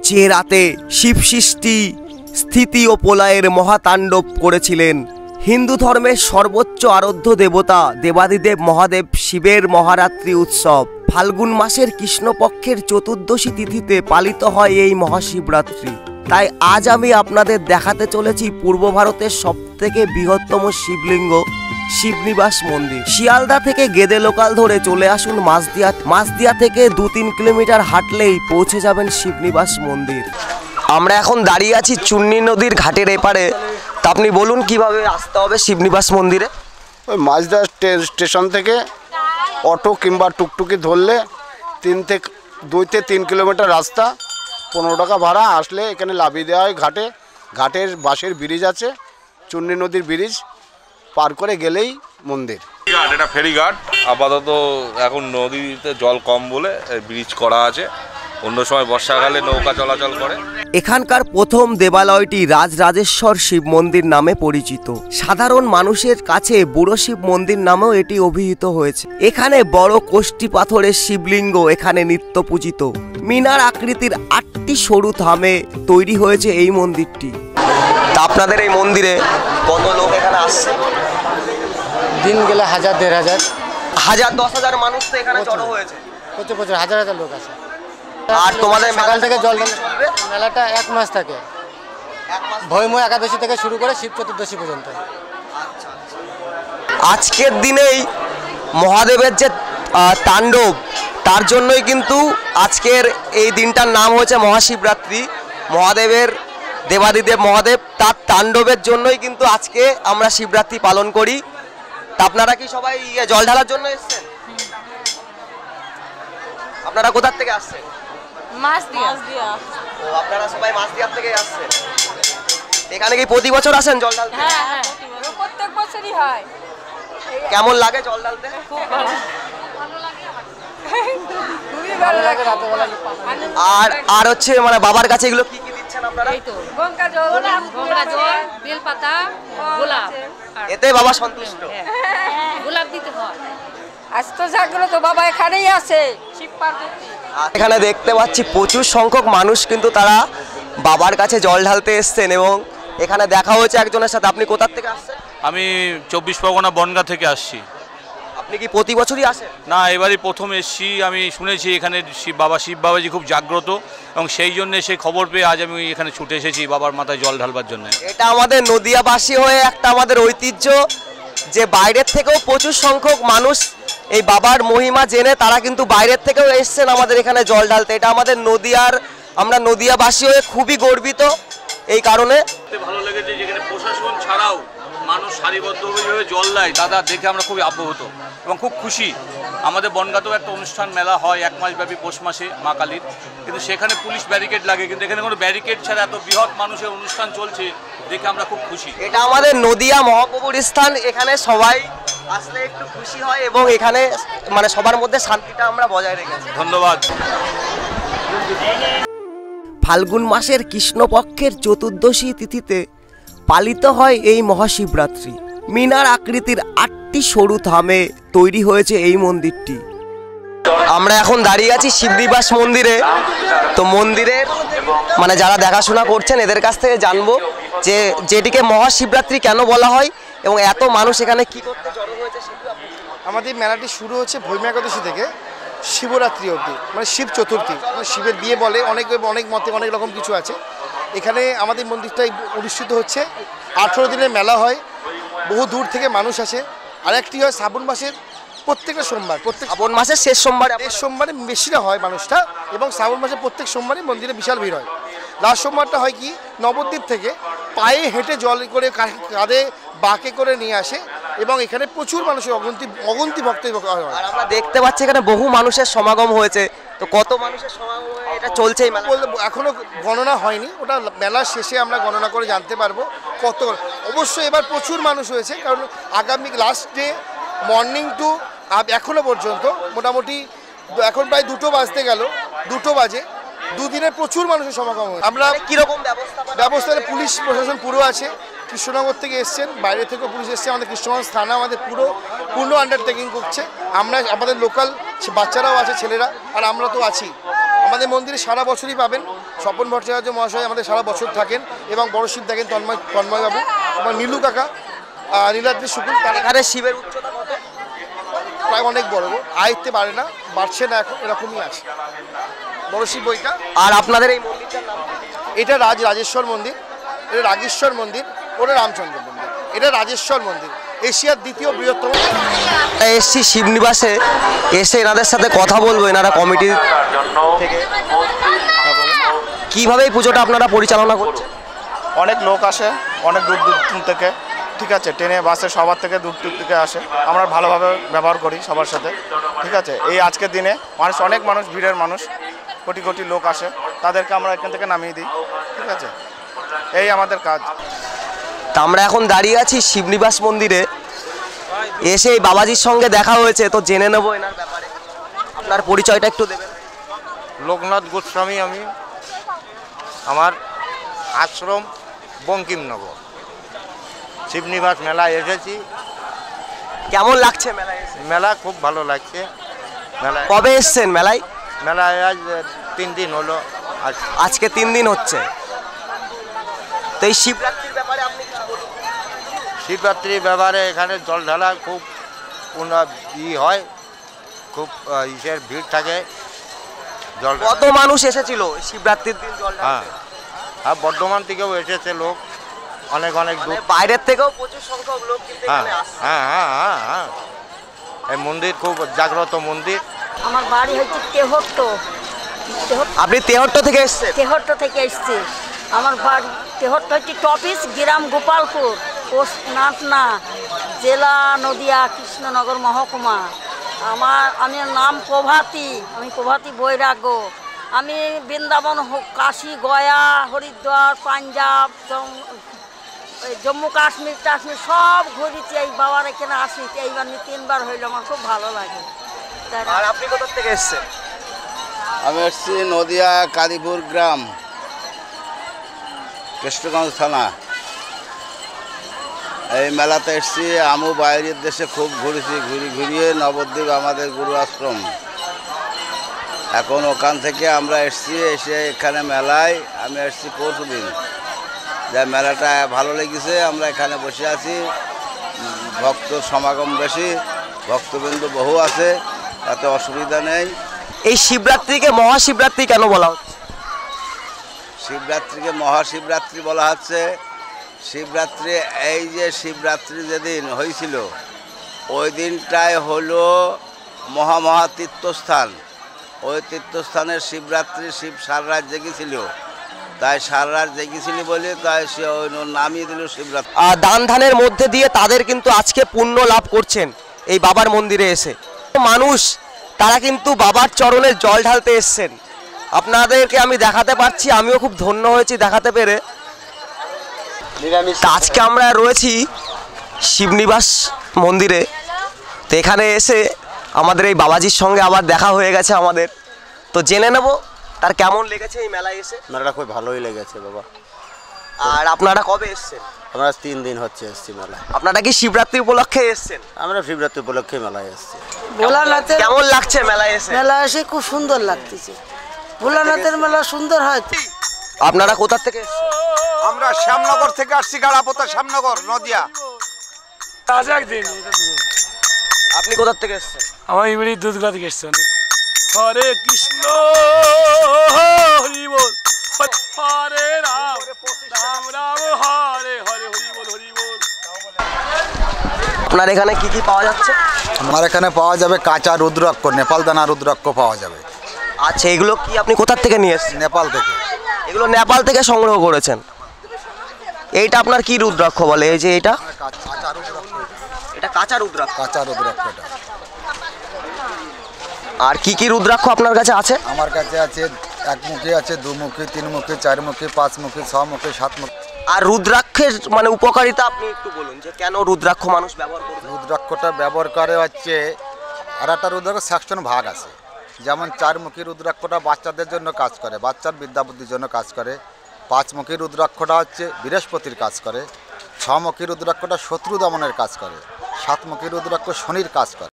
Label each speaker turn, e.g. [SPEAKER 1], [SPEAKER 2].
[SPEAKER 1] যে রাতে শিব সৃষ্টি স্থিতি ও প্রলয়ের মহাতাণ্ডব করেছিলেন। হিন্দু ধর্মের সর্বোচ্চ আরাধ্য দেবতা দেবাদিদেব মহাদেব শিবের মহারাত্রি উৎসব ফাল্গুন মাসের কৃষ্ণপক্ষের চতুর্দশী তিথিতে পালিত হয় এই মহাশিবরাত্রি। তাই আজ আমি আপনাদের দেখাতে চলেছি পূর্ব ভারতের সবথেকে বৃহত্তম শিবলিঙ্গ শিবনিবাস মন্দির। শিয়ালদা থেকে গেদে লোকাল ধরে চলে আসুন মাসদিয়া থেকে 2-3 কিলোমিটার হাঁটলেই পৌঁছে যাবেন শিবনিবাস মন্দির। আমরা এখন দাঁড়িয়ে আছি চুন্নি নদীর ঘাটের এপারে। তা আপনি বলুন কিভাবে আসতে হবে শিবনিবাস মন্দিরে?
[SPEAKER 2] ওই মাসদিয়া স্টেশন থেকে অটো কিংবা টুকটুকি ধরলে 2-3 কিলোমিটার রাস্তা, 15 টাকা ভাড়া। আসলে এখানে লাভিয়ে দেওয়া হয় ঘাটের বাঁশের ব্রিজ আছে, চুন্নি নদীর ব্রিজ পার করে গেলেই মন্দির।
[SPEAKER 3] এটা ফেরিঘাট, আপাতত এখন নদীতে জল কম বলে ব্রিজ করা আছে, অন্য সময় বর্ষাকালে নৌকা চলাচল করে।
[SPEAKER 1] এখানকার প্রথম দেবালয়টি রাজরাজেশ্বর শিব মন্দির নামে পরিচিত। সাধারণ মানুষের কাছে বুড়ো শিব মন্দির নামেও এটি অভিহিত হয়েছে। এখানে বড় কোষ্ঠী পাথরের শিবলিঙ্গ এখানে নিত্য পূজিত। মিনার আকৃতির 8টি সরু থামে তৈরি হয়েছে এই মন্দিরটি। তা আপনাদের এই মন্দিরে কত লোক এখানে আসছে?
[SPEAKER 4] দিন গেলে 1000-1500,
[SPEAKER 1] 1000-10,000 মানুষ তো এখানে জড়ো হয়েছে।
[SPEAKER 4] প্রচুর হাজার লোক আছে।
[SPEAKER 1] আর তোমাদের
[SPEAKER 4] সকাল থেকে জল মেলাটা 1 মাস থাকে, ভৈময় একাদশী থেকে শুরু করে শিব চতুর্দশী পর্যন্ত।
[SPEAKER 1] আজকের দিনেই মহাদেবের যে তাণ্ডব, তার জন্যই কিন্তু আজকের এই দিনটার নাম হয়েছে মহাশিবরাত্রি। মহাদেবের দেবাদিদেব মহাদেব তার তাণ্ডবের জন্যই কিন্তু আজকে আমরা শিবরাত্রি পালন করি। তা আপনারা কি সবাই জল ঢালার জন্য এসেছেন? আপনারা কোথা থেকে আসছেন?
[SPEAKER 5] মাসদিয়া।
[SPEAKER 1] ও, আপনারা সবাই মাসদিয়া থেকে আসছেন। এখানে কি প্রতি বছর আসেন জল ঢালতে?
[SPEAKER 5] হ্যাঁ, প্রত্যেক বছরই হয়।
[SPEAKER 1] কেমন লাগে জল ঢালতে?
[SPEAKER 5] খুব ভালো লাগে। খুবই ভালো লাগে।
[SPEAKER 1] আর হচ্ছে মানে বাবার কাছে এগুলো কি কি দিচ্ছেন আপনারা?
[SPEAKER 5] এই তো গঙ্গা জল, বেলপাতা, গোলাপ।
[SPEAKER 1] এতে বাবা সন্তুষ্ট?
[SPEAKER 5] গোলাপ দিতে হয়। আজ তো জাগ্রত বাবা এখানেই আছে, শিব পার্বতী।
[SPEAKER 1] এখানে দেখতে পাচ্ছি প্রচুর সংখ্যক মানুষ কিন্তু তারা বাবার কাছে জল ঢালতে এসছেন এবং এখানে দেখা হয়েছে একজনের সাথে। আপনি কোথা থেকে আসছেন?
[SPEAKER 6] আমি 24 পরগনা বনগাঁ থেকে আসছি।
[SPEAKER 1] আপনি কি প্রতি বছরই আসেন?
[SPEAKER 6] না, এবারই প্রথম এসছি। আমি শুনেছি এখানে শিব বাবাজি খুব জাগ্রত এবং সেই জন্য সেই খবর পেয়ে আজ আমি এখানে ছুটে এসেছি বাবার মাথায় জল ঢালবার জন্য।
[SPEAKER 1] এটা আমাদের নদিয়াবাসী হয়ে একটা আমাদের ঐতিহ্য যে বাইরের থেকেও প্রচুর সংখ্যক মানুষ এই বাবার মহিমা জেনে তারা কিন্তু বাইরের থেকেও এসছেন আমাদের এখানে জল ঢালতে। এটা আমাদের আমরা নদিয়াবাসী হয়ে খুবই গর্বিত। এই কারণে
[SPEAKER 6] ভালো লেগেছে যেখানে প্রশাসন ছাড়াও মানুষ সারিবদ্ধভাবে জল দেয়, দাদা দেখে আমরা খুবই আপ্লুত এবং খুব খুশি। আমাদের বনগাঁতেও একটা অনুষ্ঠান মেলা হয় 1 মাস ব্যাপী, পৌষ মাসে মা কালীর, কিন্তু সেখানে পুলিশ ব্যারিকেড লাগে, কিন্তু এখানে কোনো ব্যারিকেড ছাড়া এত বৃহৎ মানুষের অনুষ্ঠান চলছে দেখে আমরা খুব খুশি।
[SPEAKER 1] এটা আমাদের নদিয়া মহাপ্রভুর স্থান, এখানে সবাই আসলে একটু খুশি হয় এবং এখানে মানে সবার মধ্যে শান্তিটা আমরা বজায় রেখেছি।
[SPEAKER 6] ধন্যবাদ।
[SPEAKER 1] ফাল্গুন মাসের কৃষ্ণপক্ষের চতুর্দশী তিথিতে পালিত হয় এই মহাশিবরাত্রি। মিনার আকৃতির 8টি সরু থামে তৈরি হয়েছে এই মন্দিরটি। আমরা এখন দাঁড়িয়ে আছি শিবনিবাস মন্দিরে। তো মন্দিরের মানে যারা দেখাশোনা করছেন এদের কাছ থেকে জানবো যে যেটিকে মহাশিবরাত্রি কেন বলা হয় এবং এত মানুষ এখানে কি করতে জড়ো হয়েছে।
[SPEAKER 4] আমাদের মেলাটি শুরু হচ্ছে ভৈময় একাদশী থেকে শিবরাত্রি অবধি, মানে শিব চতুর্থী, মানে শিবের বিয়ে বলে, অনেক মতে অনেক রকম কিছু আছে। এখানে আমাদের মন্দিরটাই অনুষ্ঠিত হচ্ছে। 18 দিনের মেলা হয়, বহু দূর থেকে মানুষ আসে। আরেকটি হয় শ্রাবণ মাসের প্রত্যেকটা সোমবার,
[SPEAKER 1] শ্রাবণ মাসের শেষ সোমবারে
[SPEAKER 4] বেশিরা হয় মানুষটা, এবং শ্রাবণ মাসের প্রত্যেক সোমবারে মন্দিরে বিশাল ভিড় হয়। লাস্ট সোমবারটা হয় কি, নবদ্বীপ থেকে পায়ে হেঁটে জল করে কাঁধে বাঁকে করে নিয়ে আসে এবং এখানে প্রচুর মানুষের অগন্তি ভক্ত হয়।
[SPEAKER 1] আর আমরা দেখতে পাচ্ছি এখানে বহু মানুষের সমাগম হয়েছে। তো কত মানুষের সমাগম এটা চলছে?
[SPEAKER 4] এখনো গণনা হয়নি, ওটা মেলার শেষে আমরা গণনা করে জানতে পারবো কত। অবশ্যই এবার প্রচুর মানুষ হয়েছে, কারণ আগামী লাস্ট ডে মর্নিং টু এখনো পর্যন্ত মোটামুটি এখন প্রায় 2টো বাজতে গেল, 2টো বাজে। 2 দিনে প্রচুর মানুষের সমাগম হয়েছে। আমরা
[SPEAKER 1] কিরকম
[SPEAKER 4] ব্যবস্থা পুলিশ প্রশাসন পুরো আছে, কৃষ্ণনগর থেকে এসছেন, বাইরে থেকেও পুলিশ এসছে। আমাদের কৃষ্ণগঞ্জ থানা আমাদের পূর্ণ আন্ডারটেকিং করছে। আমাদের লোকাল বাচ্চারাও আছে, ছেলেরা, আর আমরা তো আছি। আমাদের মন্দিরে সারা বছরই পাবেন স্বপন ভট্টাচার্য মহাশয় আমাদের সারা বছর থাকেন এবং বড় শিব দেখেন তন্ময়বাবু এবং নীলু কাকা, নীলাদ্রি শুকুল। তারা
[SPEAKER 1] এখানে শিবের উচ্চতা কত?
[SPEAKER 4] প্রায় অনেক বড়, আয়ত্তে পারে না, বাড়ছে না, এখন এরকমই আছে বড় শিব বইটা।
[SPEAKER 1] আর আপনাদের এই মন্দিরটার নাম?
[SPEAKER 4] এটা রাজেশ্বর মন্দির, এটা রাগেশ্বর মন্দির, ওটা রামচন্দ্র মন্দির, এটা রাজেশ্বর মন্দির, এশিয়ার দ্বিতীয় বৃহত্তম।
[SPEAKER 1] এসছি শিবনিবাসে, এসে এনাদের সাথে কথা বলবো। এনারা কমিটি থেকে কিভাবে এই পুজোটা আপনারা পরিচালনা করছেন?
[SPEAKER 7] অনেক লোক আসে অনেক দূর দূর থেকে, ঠিক আছে, ট্রেনে বাসে সবার থেকে দূর দূর থেকে আসে। আমরা ভালোভাবে ব্যবহার করি সবার সাথে, ঠিক আছে। এই আজকের দিনে অনেক মানুষ, ভিড়ের মানুষ, কোটি কোটি লোক আসে, তাদেরকে আমরা এখান থেকে নামিয়ে দিই, ঠিক আছে, এই আমাদের কাজ।
[SPEAKER 1] তা আমরা এখন দাঁড়িয়ে আছি শিবনিবাস মন্দিরে, এসে এই বাবাজির সঙ্গে দেখা হয়েছে, তো জেনে নেবো এনার ব্যাপারে। আপনার পরিচয়টা একটু দেবেন?
[SPEAKER 8] লোকনাথ গোস্বামী আমি, আমার আশ্রম বঙ্কিমনগর। শিবনিবাস মেলায় এসেছি।
[SPEAKER 1] কেমন লাগছে মেলায় এসে?
[SPEAKER 8] মেলা খুব ভালো লাগছে। মেলায়
[SPEAKER 1] কবে এসছেন মেলায়?
[SPEAKER 8] মেলায় আজ 3 দিন হলো।
[SPEAKER 1] আজকে 3 দিন হচ্ছে। তো এই শিবরাত্রির ব্যাপারে আপনি কিছু বলুন।
[SPEAKER 8] শিবরাত্রির ব্যাপারে এখানে জল ঢালা খুব হয়, খুব ইসের ভিড় থাকে। জল
[SPEAKER 1] কত মানুষ এসেছিল শিবরাত্রির দিন জল
[SPEAKER 8] হ্যাঁ,
[SPEAKER 1] ঢালতে?
[SPEAKER 8] আর বর্ধমান থেকেও এসেছে লোক, অনেক দূর।
[SPEAKER 1] বাইরের থেকেও প্রচুর সংখ্যক লোক কিন্তু
[SPEAKER 8] হ্যাঁ
[SPEAKER 1] এখানে আসছে।
[SPEAKER 8] হ্যাঁ হ্যাঁ হ্যাঁ হ্যাঁ, এই মন্দির খুব জাগ্রত মন্দির।
[SPEAKER 5] আমার বাড়ি হচ্ছে তেহট্ট।
[SPEAKER 1] আপনি তেহট্ট থেকে এসেছেন?
[SPEAKER 5] তেহট্ট থেকে এসছি। আমার বাড়ি তেহট্ট হচ্ছে টপিস, গ্রাম গোপালপুর, পোস্ট নাটনা, জেলা নদিয়া, কৃষ্ণনগর মহকুমা। আমি নাম প্রভাতী, আমি প্রভাতী বৈরাগ্য। আমি বৃন্দাবন, কাশী, গয়া, হরিদ্বার, পাঞ্জাব, জম্মু কাশ্মীর সব ঘুরেছি। এই বাবার এখানে আসি, এইবার 3 বার হইলো, আমার খুব ভালো লাগে।
[SPEAKER 1] আর আপনি কোথা থেকে এসেছেন?
[SPEAKER 2] আমি এসেছি নদিয়া কাদিপুর গ্রাম, কৃষ্ণগঞ্জ থানা। এই মেলাতে এসেছি, আমি বাইরের দেশে খুব ঘুরেছি, ঘুরিয়ে নবদ্বীপ আমাদের গুরু আশ্রম। এখন ওখান থেকে আমরা এসেছি, এসে এখানে মেলায় আমি এসেছি পরশুদিন। যা মেলাটা ভালো লেগেছে, আমরা এখানে বসে আছি। ভক্ত সমাগম বেশি, ভক্তবৃন্দ বহু আছে, এত অসুবিধা নেই।
[SPEAKER 1] এই শিবরাত্রিকে মহাশিবরাত্রি কেন বলা হচ্ছে?
[SPEAKER 2] শিবরাত্রিকে মহাশিবরাত্রি বলা হচ্ছে। শিবরাত্রি, এই যে শিবরাত্রি যেদিন হয়েছিল, ওই দিনটাই হলো মহা তীর্থস্থান। ওই তীর্থস্থানের শিবরাত্রি, শিব সারা রাত জেগেছিল, তাই সারা রাত জেগেছিল বলে তাই সে ওই নামিয়ে দিল শিবরাত্রি।
[SPEAKER 1] দান ধানের মধ্যে দিয়ে তাদের কিন্তু আজকে পুণ্য লাভ করছেন এই বাবার মন্দিরে এসে। মানুষ তারা কিন্তু বাবার চরণে জল ঢালতে এসছেন। আপনাদেরকে আমি দেখাতে পারছি, আমিও খুব ধন্য হয়েছি দেখাতে পেরে। তা আজকে আমরা রয়েছি শিবনিবাস মন্দিরে, তো এখানে এসে আমাদের এই বাবাজির সঙ্গে আবার দেখা হয়ে গেছে আমাদের, তো জেনে নেব তার কেমন লেগেছে এই মেলায় এসে।
[SPEAKER 9] মেলাটা খুব ভালোই লেগেছে বাবা।
[SPEAKER 1] আর আপনারা কবে এসছেন?
[SPEAKER 9] আমরা 3 দিন হচ্ছে এসছি মেলায়।
[SPEAKER 1] আপনারা কি শিবরাত্রি উপলক্ষে এসছেন?
[SPEAKER 9] আমরা শিবরাত্রি উপলক্ষে মেলায় এসছি।
[SPEAKER 10] ভোলানাথের
[SPEAKER 1] কেমন লাগছে মেলায় এসে?
[SPEAKER 10] মেলা এসে খুব সুন্দর লাগতেছে। ভোলানাথের মেলা সুন্দর হয়।
[SPEAKER 1] আপনারা কোথা থেকে এসছেন?
[SPEAKER 8] আমরা শ্যামনগর থেকে আসছি, গাড়াপোতা শ্যামনগর, নদিয়া।
[SPEAKER 1] আপনি কোথা থেকে এসছেন?
[SPEAKER 11] আমার ইমরি দুধগা থেকে এসছেন। হরে কৃষ্ণ হরি বল, হরে রাম রাম রাম হরে হরে, হরি বল হরি বল।
[SPEAKER 1] আপনার এখানে কি কি পাওয়া যাচ্ছে?
[SPEAKER 12] আমার এখানে পাওয়া যাবে কাঁচা রুদ্রাক্ষ, নেপালদানা রুদ্রাক্ষ পাওয়া যাবে।
[SPEAKER 1] আচ্ছা, এগুলো কি আপনি কোথা থেকে নিয়ে এসেছেন?
[SPEAKER 12] নেপাল থেকে।
[SPEAKER 1] এগুলো নেপাল থেকে সংগ্রহ করেছেন। এইটা আপনার কি রুদ্রাক্ষ বলে? এই যে এটা এটা কাঁচা রুদ্রাক্ষ।
[SPEAKER 12] কাঁচা রুদ্রাক্ষ এটা।
[SPEAKER 1] আর কি কি রুদ্রাক্ষ আপনার কাছে আছে?
[SPEAKER 12] আমার কাছে আছে 1 মুখী আছে, 2 মুখী, 3 মুখী, 4 মুখী, 5 মুখী, 6 মুখী, 7 মুখী।
[SPEAKER 1] আর রুদ্রাক্ষের মানে উপকারিতা আপনি একটু বলুন, যে কেন রুদ্রাক্ষ মানুষ ব্যবহার করে?
[SPEAKER 12] রুদ্রাক্ষটা ব্যবহার করে হচ্ছে, আর একটা রুদ্রাক্ষ সেকশন ভাগ আছে। যেমন 4 মুখী রুদ্রাক্ষটা বাচ্চাদের জন্য কাজ করে, বাচ্চার বিদ্যা বুদ্ধির জন্য কাজ করে। 5 মুখী রুদ্রাক্ষটা হচ্ছে বৃহস্পতির কাজ করে। 6 মুখী রুদ্রাক্ষটা শত্রু দমনের কাজ করে। 7 মুখী রুদ্রাক্ষ শনির কাজ করে।